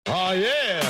Oh, yeah.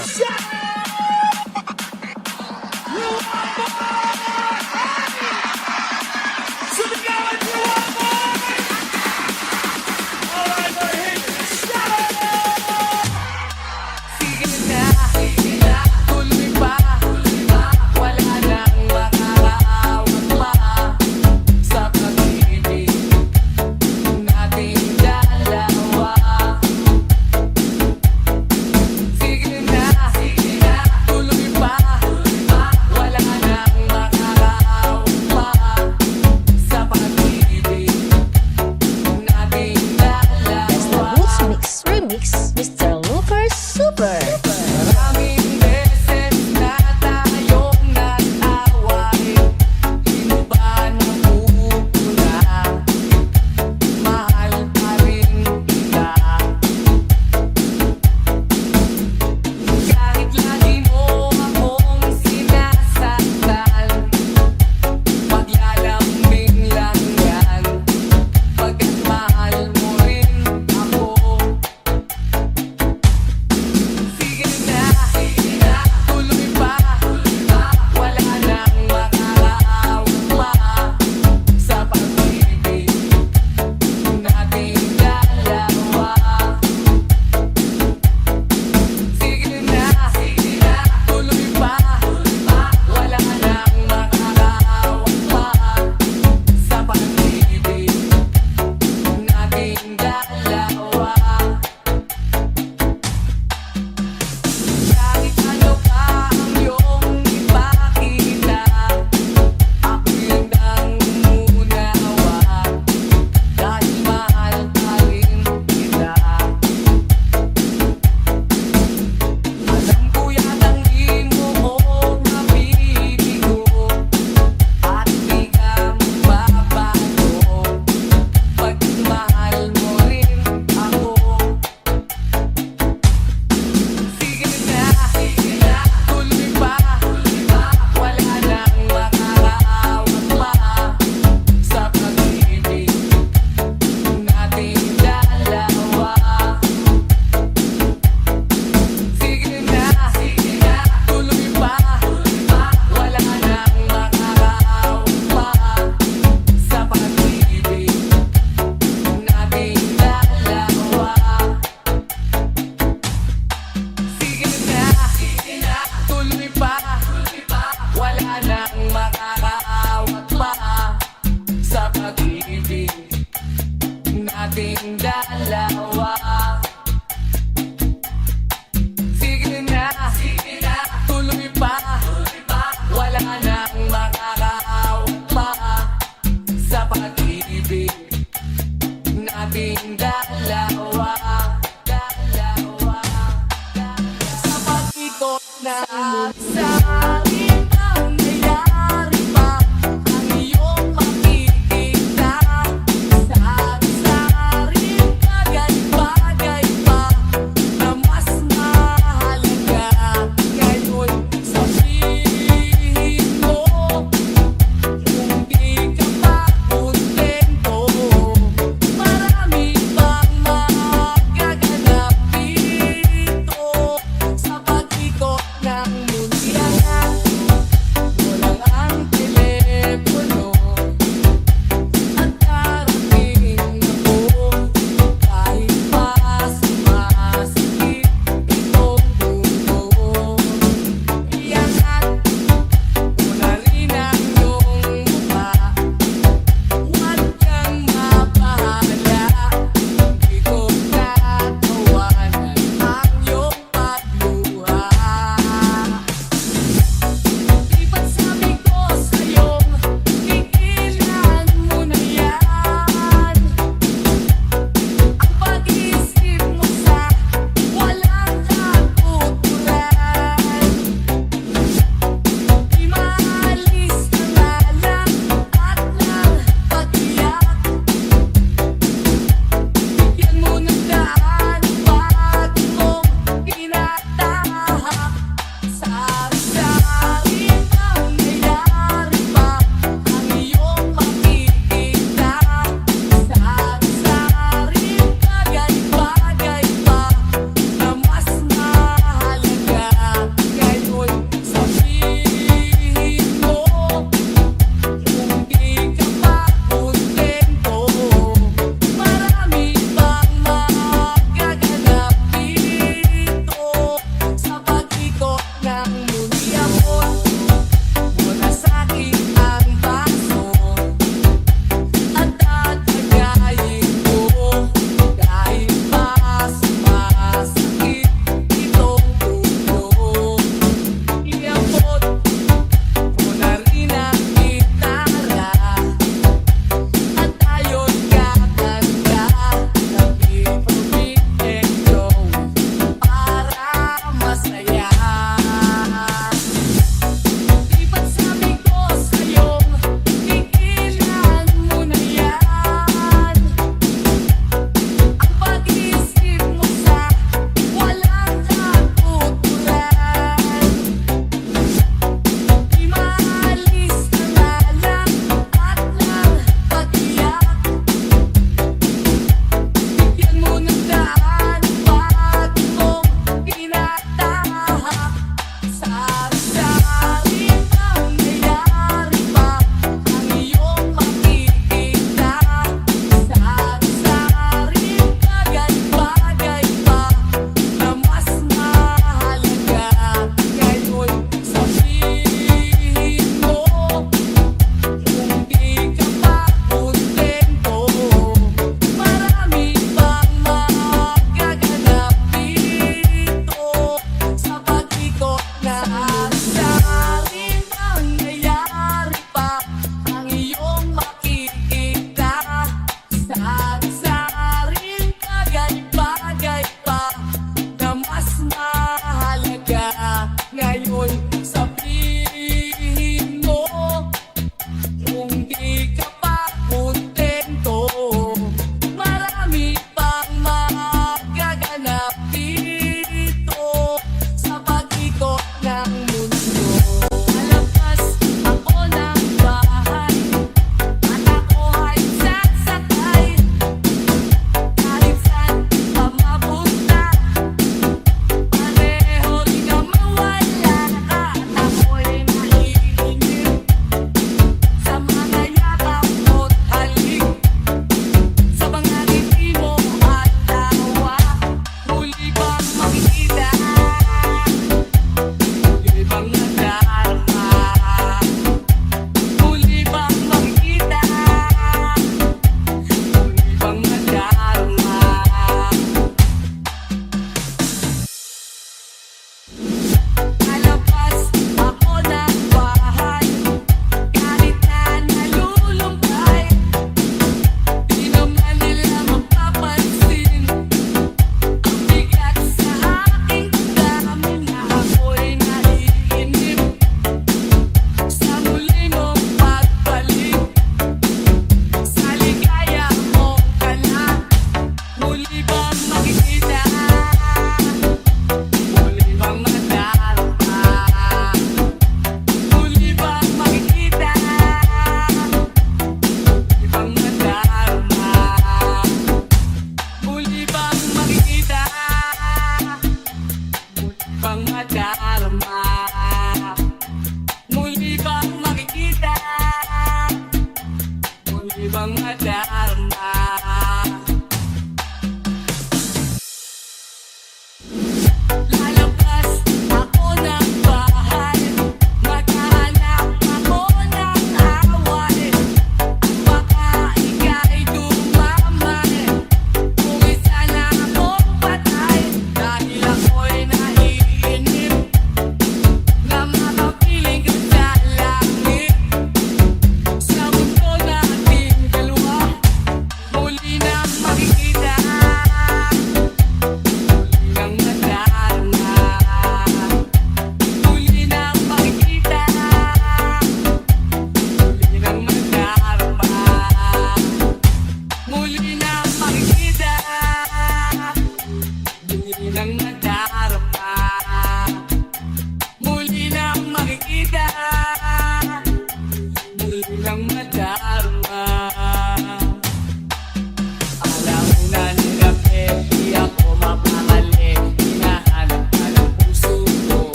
Mr. Looper Super. Maraming beses na tayong nag-away. Di mo ba napupuna? Mahal pa rin kita. Kahit lagi mo akong sinasaktan, paglalambing lang yan. Pagkat mahal mo rin ako. Sige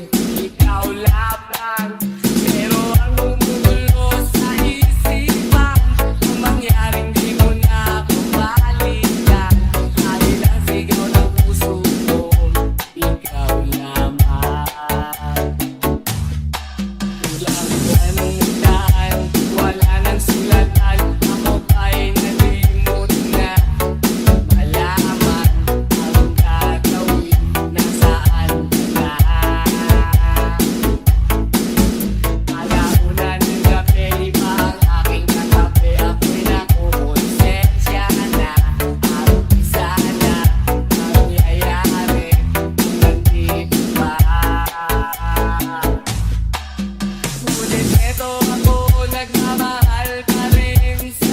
tuwing ikaw lamang. Pero ang gumugulo sa isipan, ang mangyaring di mo na kabalikan, ay lang sigaw ng puso ko, ikaw lamang. Walang kanutan, wala nang sulatan, ako ba'y nalimot na malaman ang gagawin, nasaan ka na? Alauna ng gabi, iba ang aking katabi, ako'y nakukonsensya na ang isa na nangyayari, nandito pa. Ngunit eto ako, nagmamahal pa rin sa'yo.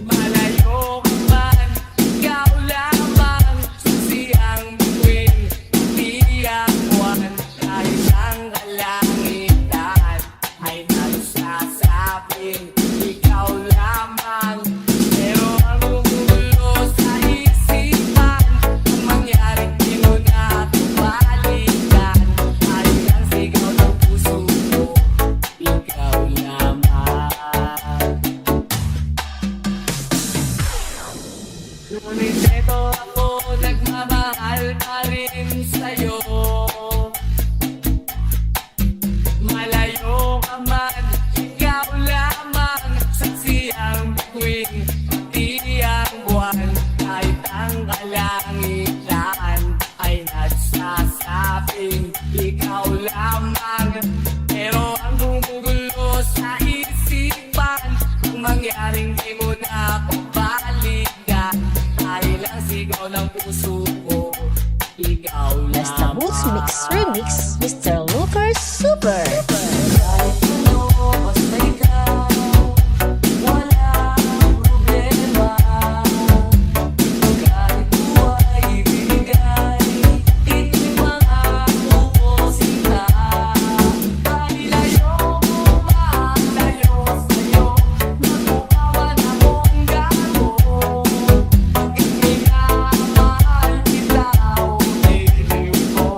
Malayo ka man, ikaw lamang, susiyang bituin, hindi ang buwan. Kahit ang kalangitan ay nagsasabing ikaw lamang. Pero ang gumugulo sa isipan, ang mangyaring di mo na kabalikan, ay ang sigaw ng puso ko, ikaw lamang. Ngunit eto ako, nagmamahal pa rin sa'yo. Malayo ka man, ikaw lamang, saksi ang bituin, pati ang buwan. Kahit ang kalangitan ay nagsasabing ikaw lamang. Pero ang gumugulo sa isipan, ang mangyaring di mo na kabalikan, dahil ang sigaw ng puso ko, ikaw Let's the lamang. Boots Mix Remix, Mr. Lucas Super. Kahit ano, basta ikaw, walang problema. Kahit buhay ibigay, ito'y mga uusita. Dahil ayoko malayo sa'yo, nakukawan akong gago. Pagkat minamahal kita, ulitin ko.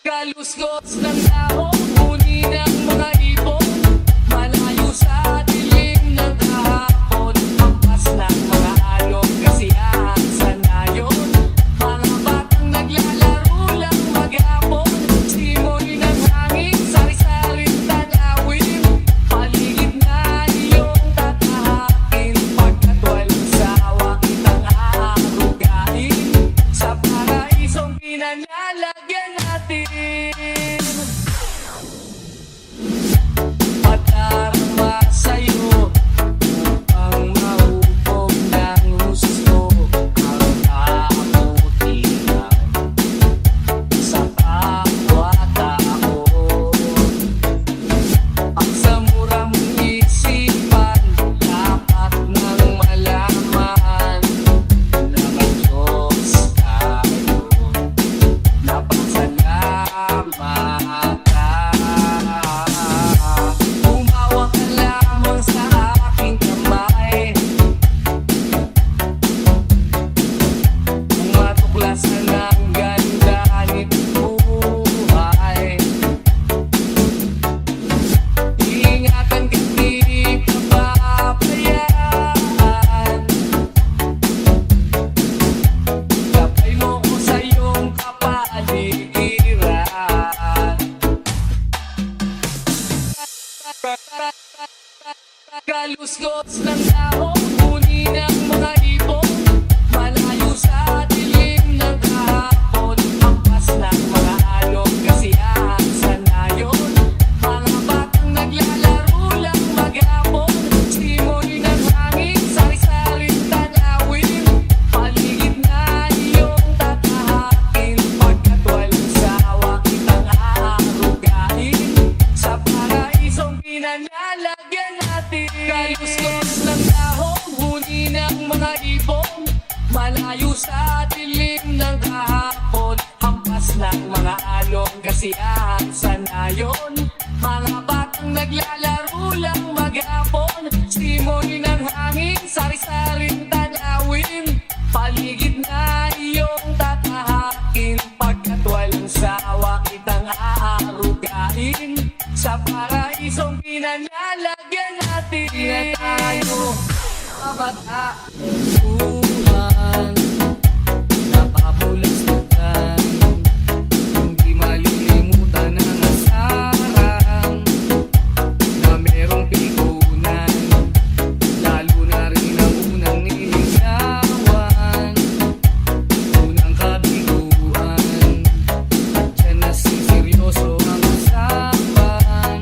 Kaluskos ng tao, huni ng mga ibon, malayo sa dilim ng kahapon, hampas ng mga alon, kasiyahan sa nayon, mga batang naglalaro lang maghapon, simoy ng hangin, sari-saring tanawin, paligid na iyong tatahakin, pagkat walang sawa kitang aarugain, sa paraisong pinanlalagyan natin. Patarama sa'yo upang mahubog ng gusto ang kabutihan sa kapwa tao. Ang sa mura mong isipan, dapat nang malaman na may Diyos tayo. Napasalamat ka. Humawak ka lamang sa aking kamay, kung matuklasan ang ganda nito buhay. Iingatan ka, di ka papabayaan. Gabay mo ko sa iyong kapaligiran. Kaluskos ng tao, huni ng mga ibon, malayo sa dilim ng kahapon, hampas ng mga alon, kasiyahan sa nayon, mga batang naglalaro lang maghapon, simoy ng hangin, sari-saring tanawin, paligid na iyong tatahakin, pagkat walang sawa kitang aarugain, sa paraisong pinanlalagyan natin. Kaluskos ng dahon, huni ng mga ibon, malayo sa dilim ng kahapon, hampas ng mga alon, kasiyahan sa nayon, mga batang naglalaro lang maghapon, simoy ng hangin, sari-saring tanawin, paligid na iyong tatahakin, pagkat walang sawa kitang aarugain, sa paraisong pinanlalagyan natin. Di na tayo mabata-uhan, napapulastugan, hindi malilimutan ang asaran na merong pigunan, lalo na rin ang unang niligawan, unang kabiguan, at dyan na seryoso ang usapan,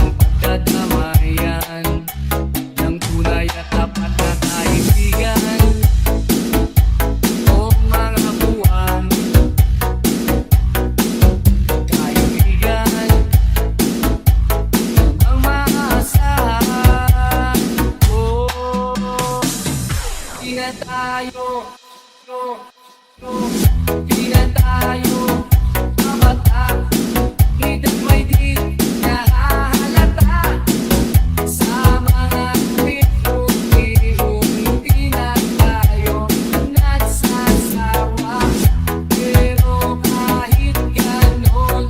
ang pagdadamayan ng tunay at tapat na kaibigan. O mga buwan, kaibigan, ang maasahan. Di na tayo, di na tayo mabata, hidang may di nahahalata, sa mga bihong tinatayo nagsasawa. Pero kahit ganon,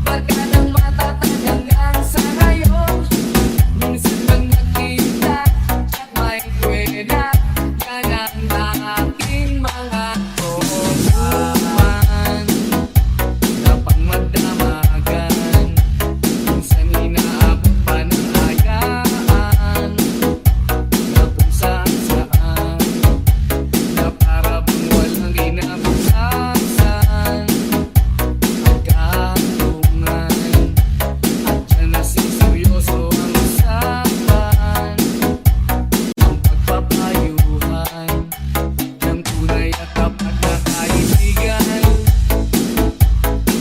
baka nang matatag hanggang sa ngayon, minsan lang nakita at may kwena, yan ang aking mga tutupan na pangmadamagan, minsan inaabot pa ng ayaan, na kung saan-saan, na para bang walang kinabukasan, pagkatungan, at dyan na seryoso ang usapan, ang pagpapayuhan ng tunay at tapat na kaibigan.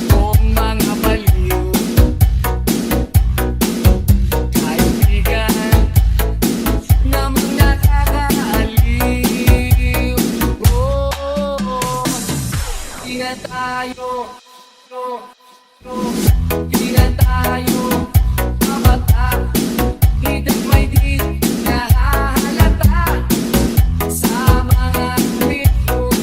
Kung mga baliw, kaibigan, namang nakakaaliw. Di na tayo, di na tayo mabata, hidang may di nahahalata, sa mga bihong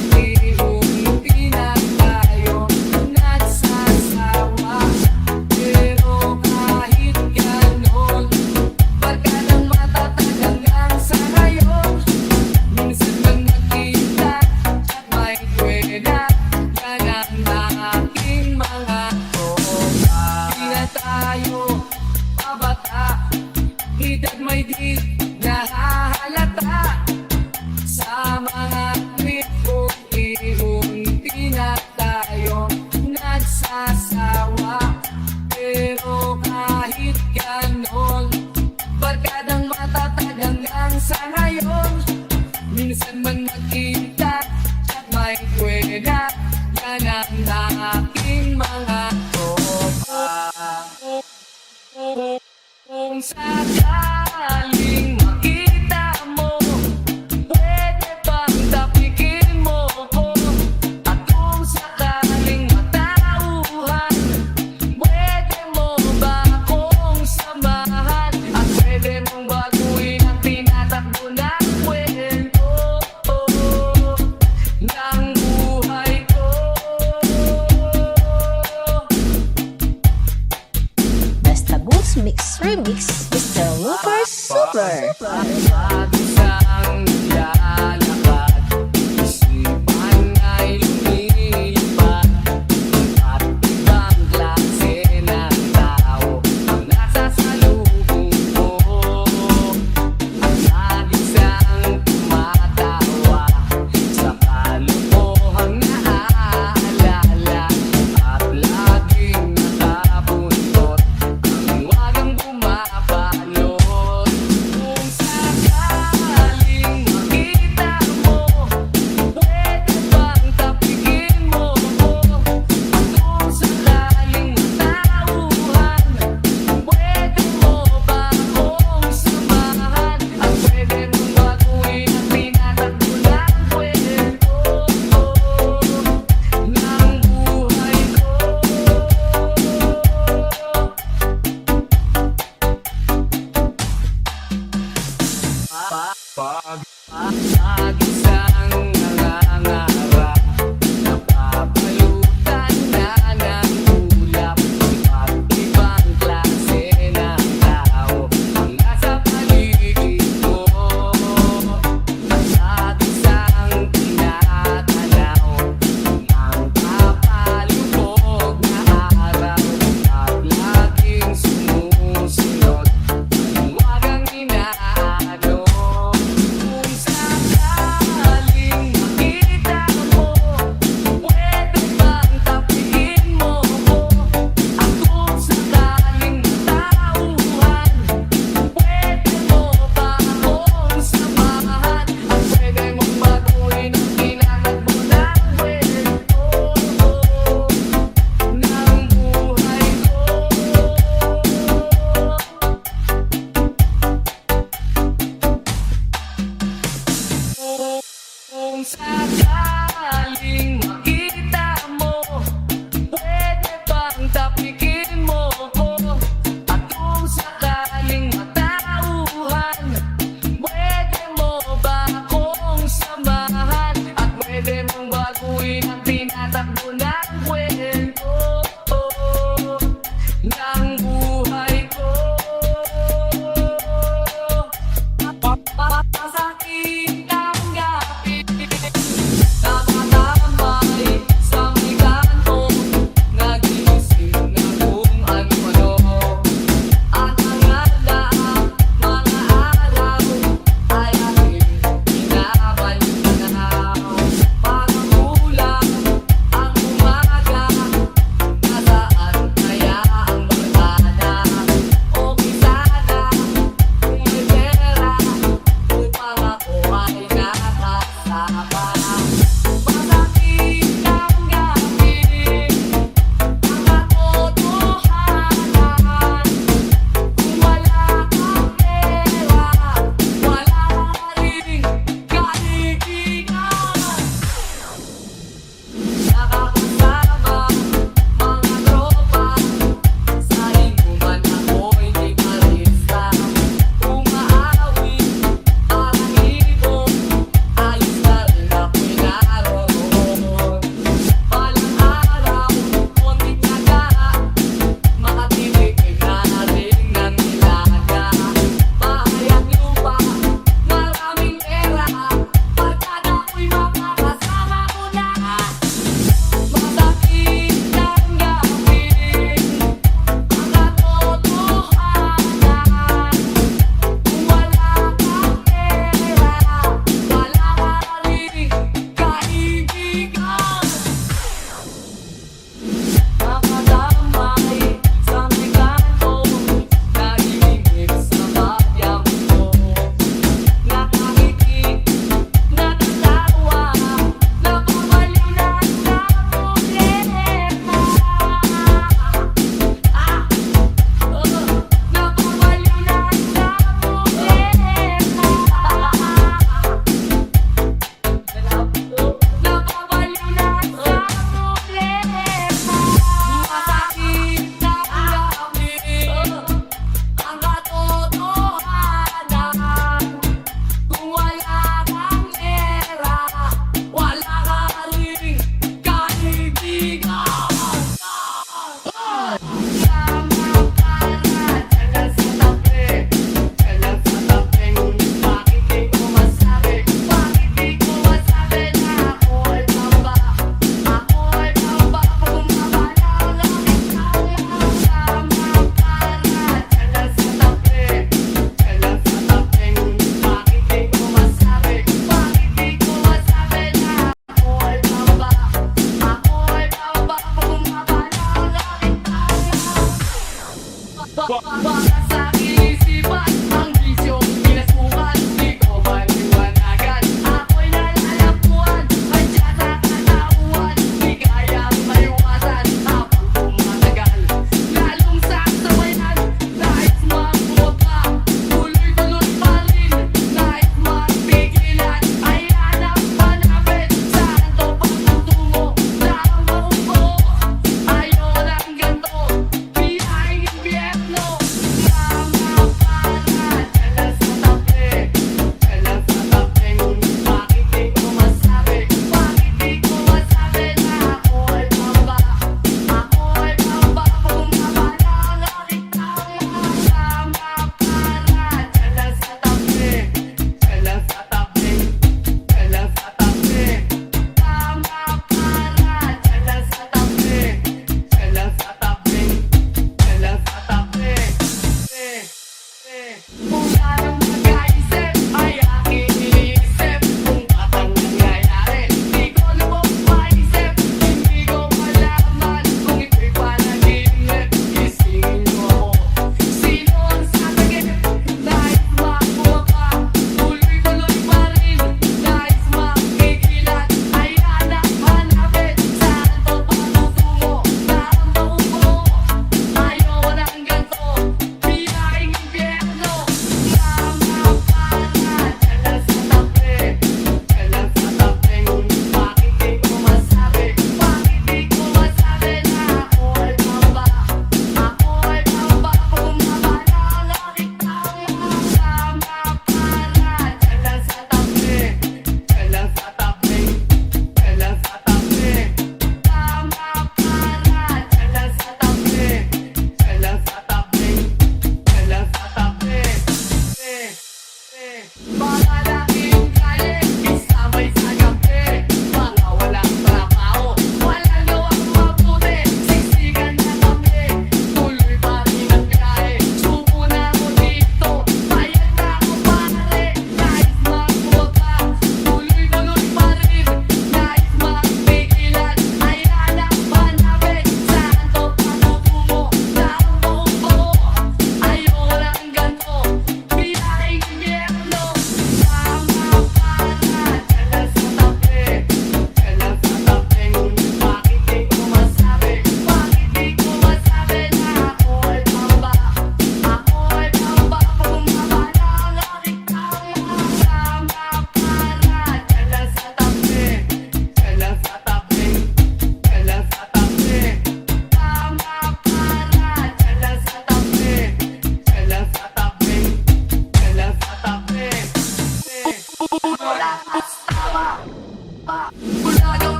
ng aking mga tropa. Kung sakaling makita mo, pwede bang tapikin mo ko? At kung sakaling matauhan, pwede mo ba akong samahan? At pwede mong baguhin ang tinatakbo ng kwento ng buhay ko. Basta Boots Mix Remix, Mr. Looper Super. Bawat isang naglalakad, isipan ay lumilipad. At ibang klase ng tao ang nasasalubong ko. Lagi siyang tumatawa sa kalokohang naaalala. At laging nakabuntot ang wagang bumabalot. Kung sakaling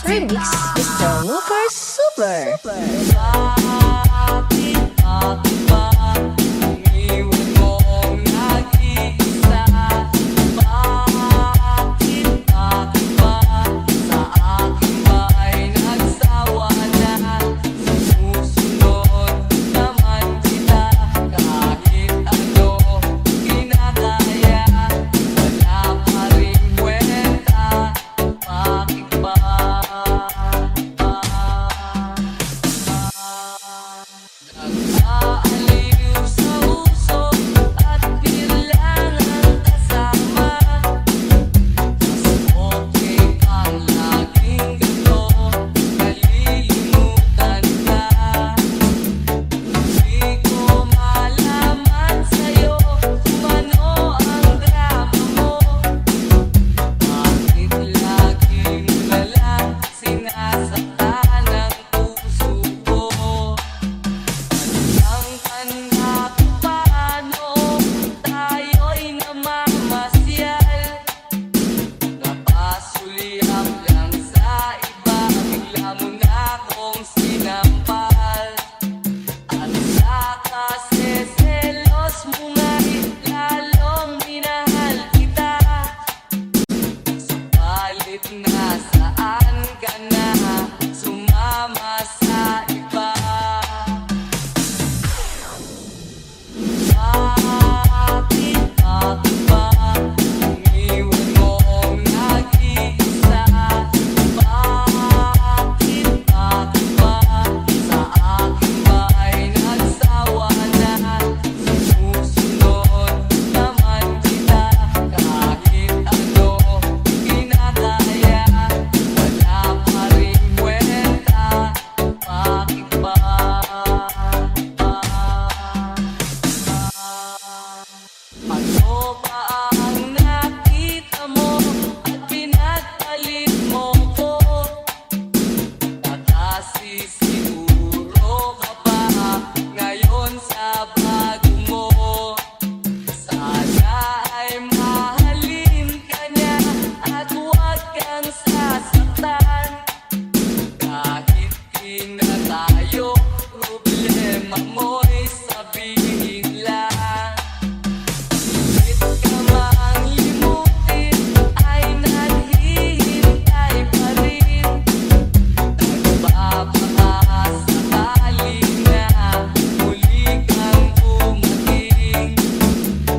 Remix, Mr. Lucas Super. Bakit ba iniwan mong nag-iisa? Bakit ba sa akin ba'y nagsawa na? Susunod naman kita kahit ano kinakaya. Wala pa rin kwenta. Bakit ba? Nag-aaliw sa uso at bilangang kasama. Mas okay ang laging gato, nalilimutan ka. Di ko malaman sa'yo kung ano ang drama mo. Bakit lagi mo nalang sinasaktan ang puso ko? Tandang-tanda ko paano tayo'y namamasyal. Napasulyap lang sa iba, bigla mo na akong sinampal. At sa kaseselos mo nga'y lalong minahal kita. Subalit nasaan ka na, sumama sa iba. Bakit ba iniwan mong nag-iisa? Bakit ba sa akin ba'y nagsawa na? Susunod naman kita kahit ano kinakaya. Wala pa rin kwenta. Bakit ba? Ano ba ang nakita mo at pinagpalit mo ko? Nakasisiguro ka ba ngayon sa bago mo? Sana ay mahalin ka niya at huwag kang sasaktan. Kahit di na tayo, problema mo'y sabihin lang. Pilit ka mang limutin ay naghihintay pa rin. Nagbabaka sakali na muli kang dumating.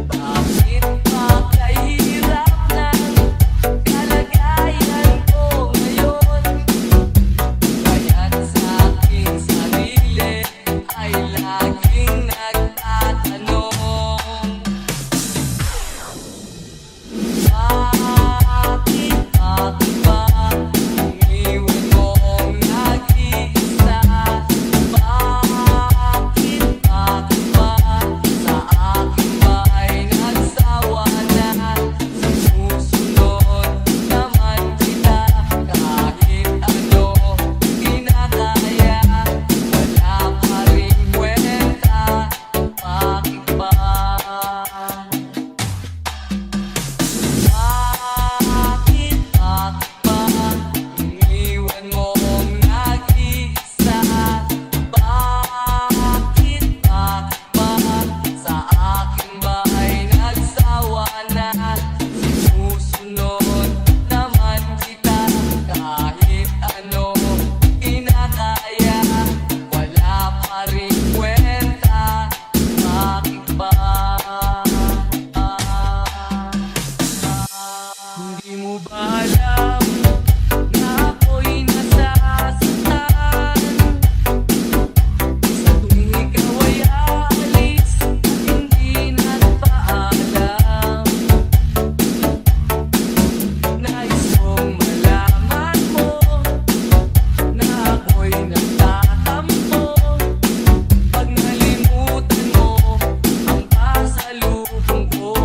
Bakit ba kahirap ng kalagayan ko ngayon? Kaya't sa aking sarili ay laging nagtatanong. Bakit ba iniwan mong nag-iisa? Bakit ba sa akin ba'y nagsawa na? Susunod naman kita kahit ano kinakaya. Wala pa rin kwenta. Bakit ba? Bakit ba iniwan mong nag-iisa? Bakit ba sa akin ba'y nagsawa na? Sinusunod naman kita kahit ano kinakaya. Wala pa rin kwenta. Bakit ba? Hindi mo ba alam na ako'y nasasaktan? Sa tuwing ikaw ay aalis at hindi nagpaalam. Nais kong malaman mo na ako'y nagtatampo. Pag nalimutan mo ang pasalubong ko.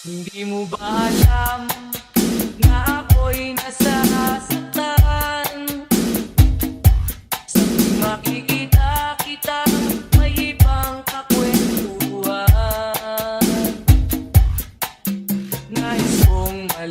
Hindi mo ba alam na ako'y nasasaktan? Sa tuwing makikita kita, may ibang kakwentuhan. Nais kong malaman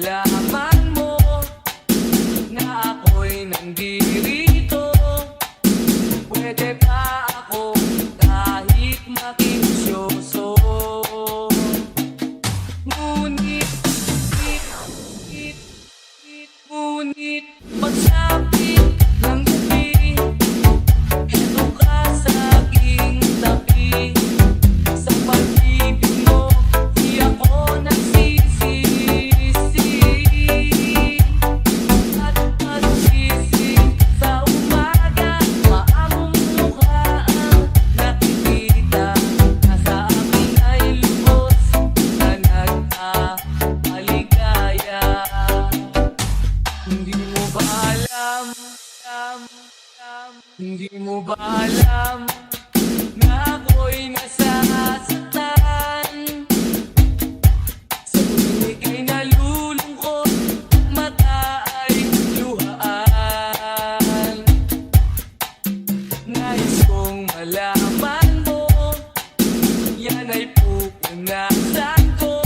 Naranasan ko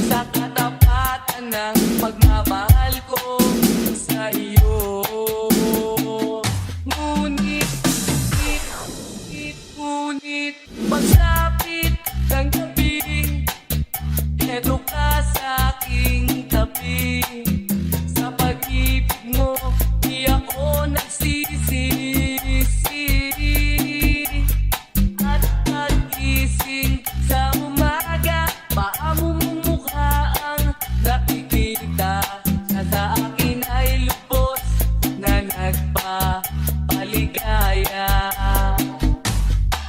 sa katapatan ng pagmamahal ko sa iyo. Ngunit pagsapit ng gabi, eto ka sa aking tabi. Sa pag-ibig mo, di ako nagsisisi. At pag-gising sa umaga, paamo mong mukha ang nakikita. Na sa akin ay lubos na nagpapaligaya.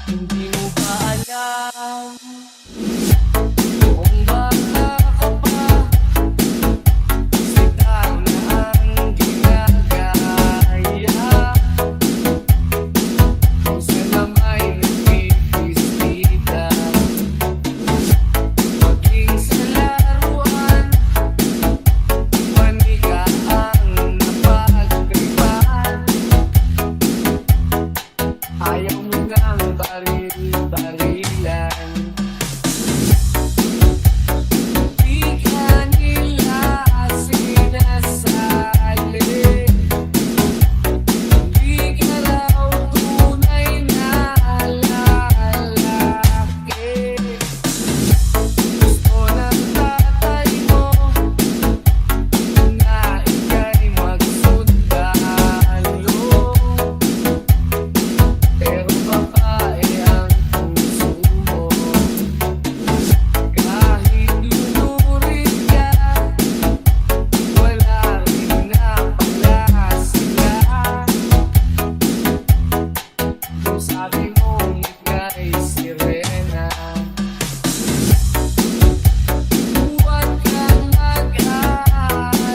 Hindi mo ba alam kung bata ka pa, sitaw na ang ginagaya. Kung saan may nagpipistita, maging sa laruan, manika ang napagtripan. Ayaw mo ngang baril-barilan. Di ka nila sinasali, di ka raw tunay na lalaki. Gusto ng tatay mo na ika'y magsundalo, pero babae ang puso mo. Kahit lunurin ka, wala rin na pala sila. Kung sabi mong ika'y sirena, huwag kang mag-aalala.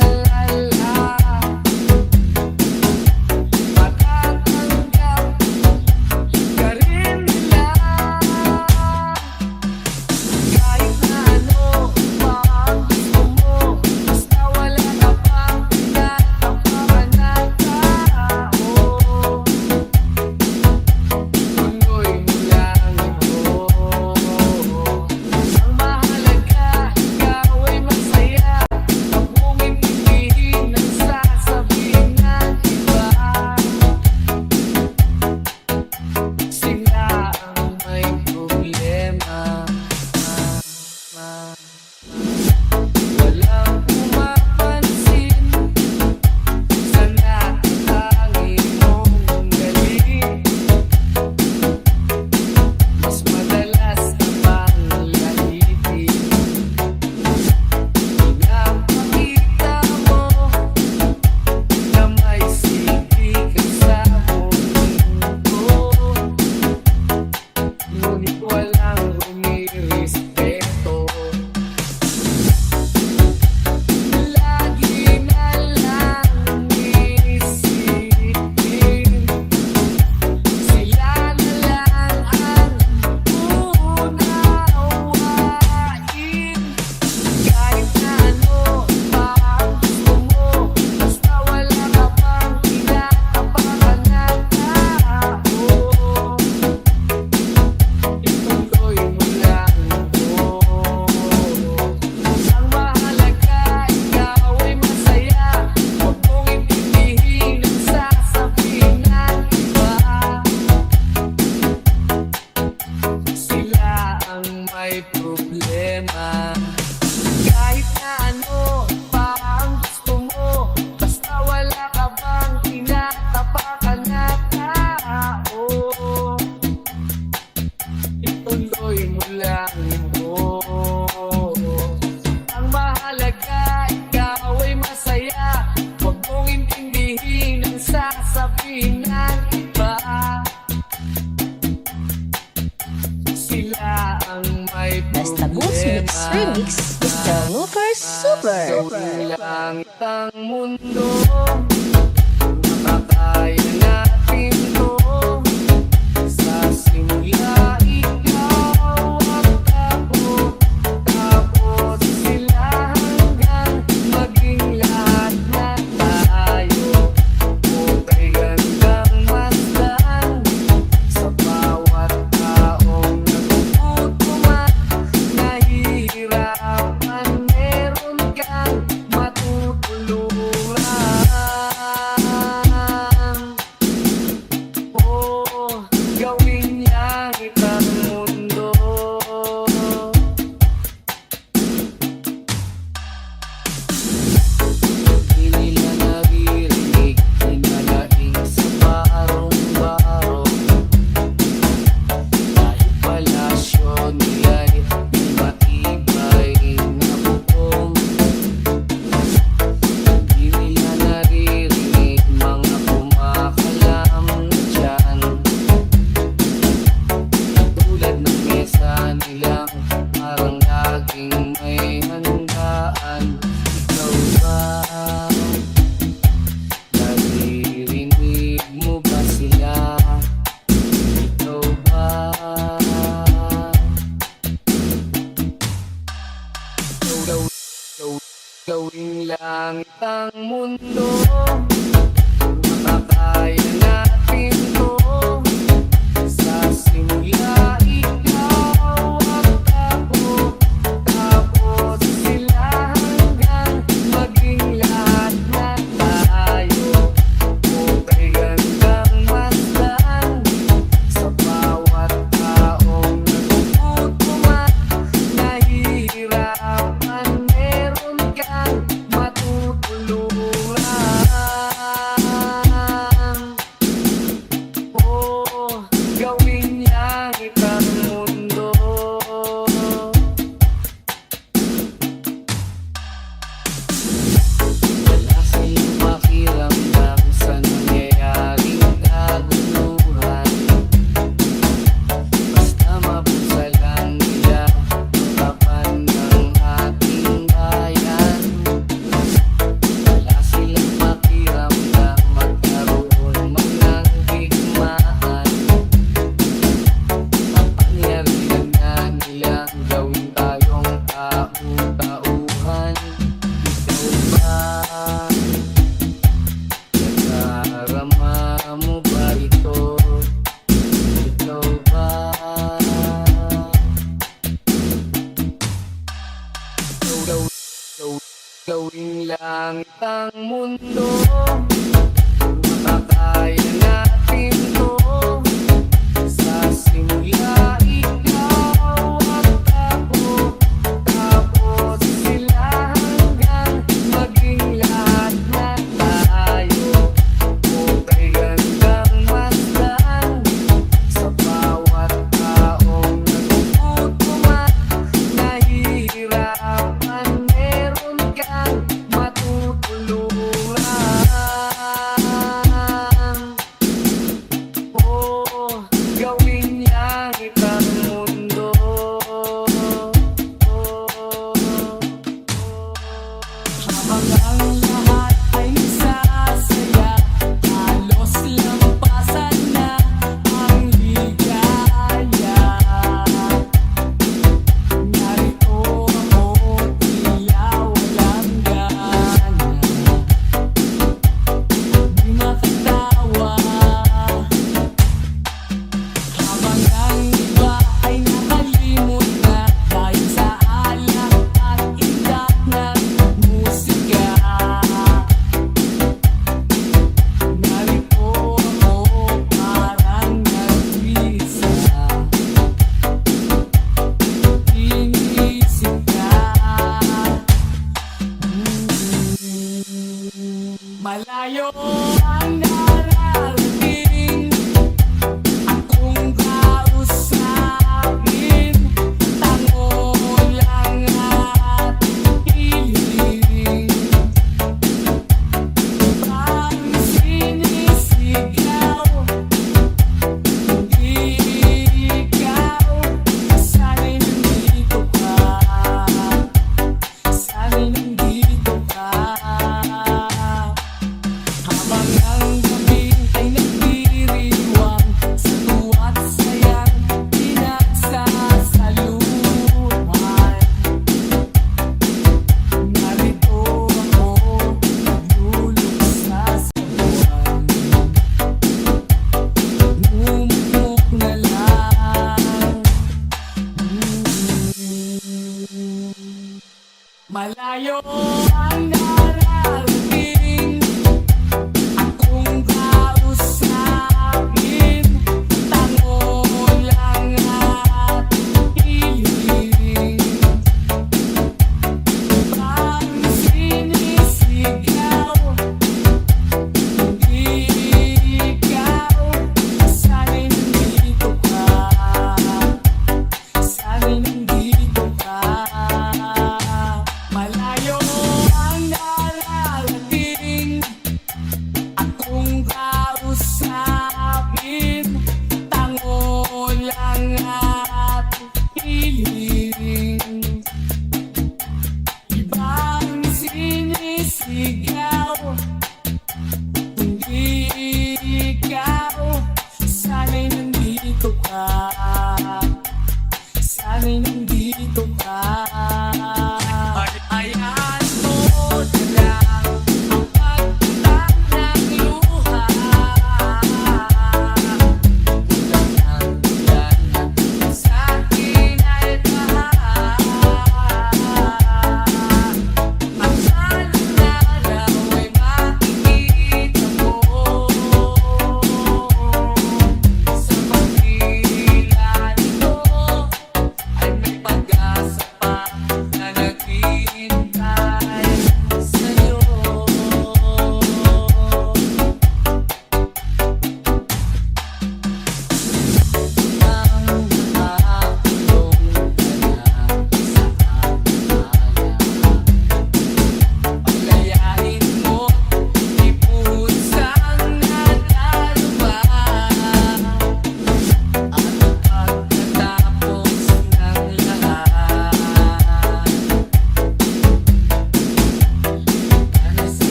Matatanggap ka rin nila. Kahit na ano pa ang gusto mo, basta wala ka pang pinatapakan na tao. Tuloy mo lang ito. Ang mahalaga, ikaw ay masaya. Huwag mong intindihin ang sasabihin ng iba. Sila ang may problema. Walang pumapansin sa natatangi mong galing. Mas madalas ka pang laitin. Pinapakita mo na may silbi ka sa mundo, ngunit walang rumirespeto. Lagi na lang iisipin, sila na lang ang uunawain. Kahit na ano pa ang gusto mo, basta wala ka pang pinatapakan na tao. Ituloy mo lang ito. Ang mahalaga, ikaw ay masaya. Huwag mong intindihin ang sasabihin ng iba. Sila ang may problema. Kahit na ano pa ang gusto mo, basta wala ka bang pinatapakan na tao. Ituloy mo lang ito. Ang mahalaga, ikaw ay masaya. Huwag mong intindihin ang sasabihin ng iba. Sila ang may Basta Boots Mix Remix, Mr. Lucas Super. Gawin lang itang mundo, makakaya natin to. Sa simula, ikaw ang tapo, tapos sila hanggang maging lahat na tayo. Okay, gandang masdan sa bawat taong nagpuputuman. parang laging may handaan. Ikaw ba? Naririnig mo ba sila? Ikaw ba? Gawing langit ang mundo, makakaya natin to. Sa simula ikaw at ako, tapos sila hanggang maging lahat na tayo. Okay gandang masdan sa bawat taong nagugutom at nahihirapan. Meron kang matutulungan. Oh, gawin langit ang mundo. Wala silang pakiramdam sa nangyayaring kaguluhan. Basta mabusa lang nila ang kapan ng ating bayan. Wala silang pakiramdam magkaroon man ng digmaan. Kapangyarihan na nilang gawin tayong tau-tauhan. Ikaw ba? Nadarama mo ba ito? Ikaw ba? Gawing langit ang mundo, makakaya natin to. Sa simula ikaw at ako, tapos sila hanggang maging lahat na tayo. Okay gandang masdan sa bawat taong nagugutom at nahihirapan. Meron kang matutulungan. Oh, gawin langit ang mundo. Habang ang lahat ay sasaya, halos lampasan na ang ligaya. Narito ako, tila walang gana, di makatawa. Habang ang iba ay nakalimot na dahil sa alak at itak ng musika. Narito ako, parang nag-isa. Inisip ka. Malayo ang nararating, akong kausapin. Tango lang at hiling, parang sinisigaw. Hindi ikaw, sana'y nandito ka. Sana'y nandito ka. Habang ang gabi ay nagdiriwang, sa tuwa't sayang pinagsasaluhan. Narito ako, nagluluksa sa buwan. Umukmuk na lang. Malayo ang nararating, akong kausapin. Tango lang at hiling, parang sinisigaw. Hindi ikaw, sana'y nandito ka. Sana'y nandito ka. Malayo ang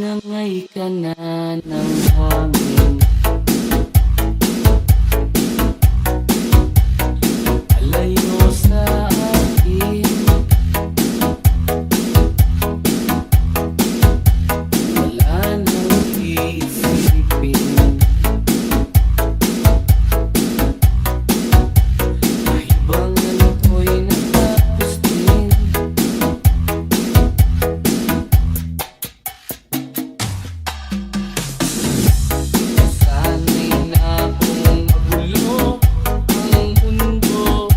Tinangay ka na ng hangin. Alayo sa akin, wala nang iisipin. Kaibangan ko'y natapos din. Sana'y na akong magulo ang mundo.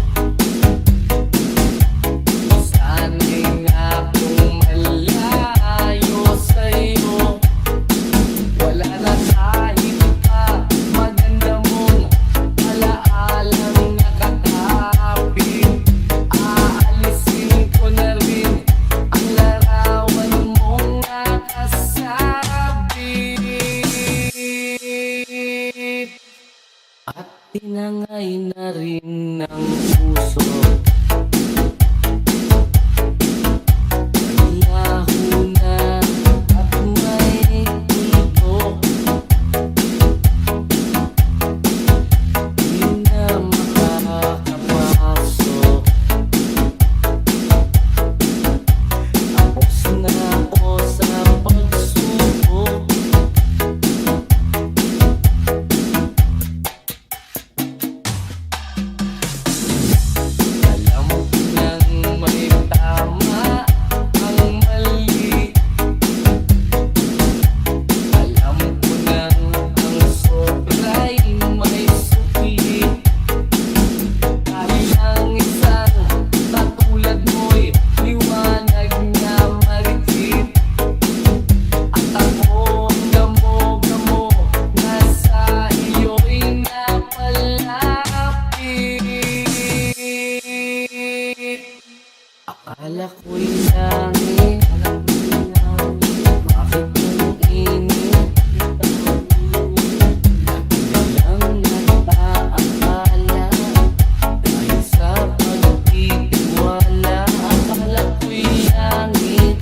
Sana'y na akong malayo sa'yo. Wala na kahit pa maganda mong alaalang nakakapit. Aalisin ko na rin ang larawan mong nakasabit. At tinangay na rin ng puso. Laho na at may kulto. Di na makakapasok. Tapos na ako sa pagsubok. Alam ko nang may tama ang mali. Alam ko nang ang sobra'y may sukli. Dahil ang isang katulad mo'y liwanag na marikit. At ako ang gamo-gamo na sa iyo'y napalapit. Akala ko'y langit, bakit ang init? Lagi na lang nag-aakala dahil sa pagtitiwala. Akala ko'y langit,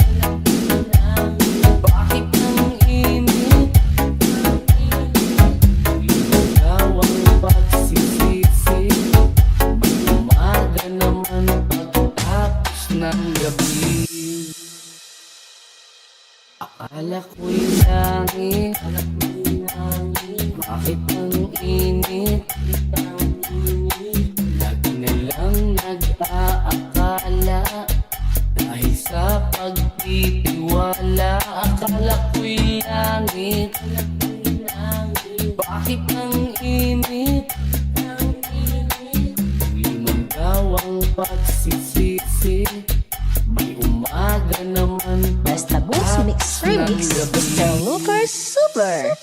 bakit ang init? Ikaw ang pagsisisi, may umaga naman pagtapos ng gabi. Akala ko'y langit, bakit ang init? Lagi na lang nag-aakala dahil sa pagtitiwala. Akala ko'y langit, bakit ang init? Limang daw ang pagsisisi, may umaga naman Basta Boss Mix pagtapos ng Remix, gabi. Mr. Lucas Super.